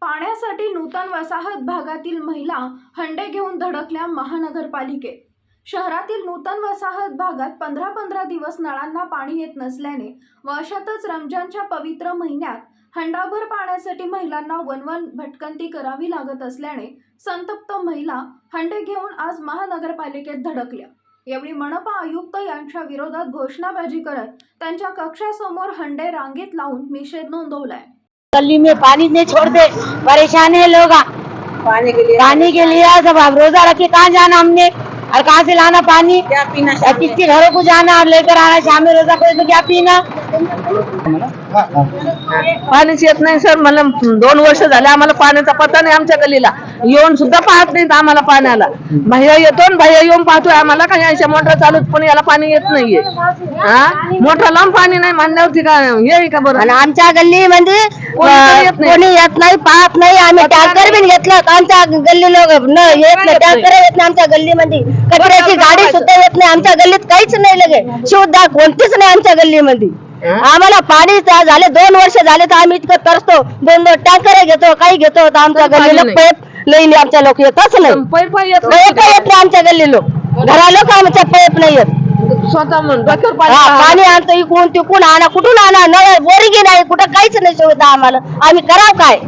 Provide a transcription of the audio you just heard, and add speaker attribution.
Speaker 1: पाण्यासाठी नूतन वसाहत भागातील महिला हंडे घेऊन धडकल्या महानगरपालिकेत। शहरातील नूतन वसाहत भागात 15-15 दिवस नळांना पाणी येत नसल्याने व अशातच रमजानच्या पवित्र महिन्यात हंडाभर पाण्यासाठी महिलांना वनवन भटकंती करावी लागत असल्याने संतप्त महिला हंडे घेऊन आज महानगरपालिकेत धडकल्या। यावेळी मनपा आयुक्त यांच्या विरोधात घोषणाबाजी करत त्यांच्या कक्षासमोर हंडे रांगेत लावून निषेध नोंदवलाय।
Speaker 2: गली में पानी नहीं छोड़ते, परेशान है लोग पानी के लिए सब अब रोजा रखे कहाँ जाना हमने और कहाँ से लाना पानी, क्या पीना, किसके घरों को जाना और लेकर आना, शाम में रोजा कोई तो क्या पीना।
Speaker 3: पाणीच येत नाही सर, मला 2 वर्ष झाले आम्हाला पाण्याचा पत्ता नाही। आमच्या गल्लीला येऊन सुद्धा पाहत नाहीत आम्हाला पाण्याला। भैया येतो न भैया येऊन पाहतोय आम्हाला काही अशा मोटर चालूत पण याला पाणी येत नाहीये। मोटर लांब पाणी नाही म्हणल्यावरती का हे का बरं।
Speaker 2: आणि आमच्या गल्ली मध्ये कोणी येत नाही, पाहत नाही। आम्ही टँकर बिन घेतलं, आमच्या गल्ली लोक येत नाही, टँकर येत नाही आमच्या गल्लीमध्ये, कचऱ्याची गाडी सुद्धा येत नाही आमच्या गल्लीत, काहीच नाही लगे सुद्धा कोणतीच नाही आमच्या गल्लीमध्ये। आम्हाला पाणी झाले 2 वर्ष झाले तर आम्ही इतकं तरसतो, 2-2 टँकर घेतो, काही घेतो, आमच्या गल्लीला पाईप लई आमच्या लोक येतच नाही, पाईप येत नाही आमच्या गल्ली लोक, घरा लोक आमच्या पाईप नाही येत,
Speaker 3: स्वतः म्हणून
Speaker 2: पाणी आणतो इकडून तिकडून आणा, कुठून आणा, नळ बोरिंग नाही, कुठं काहीच नाही सुविधा आम्हाला, आम्ही करावं काय।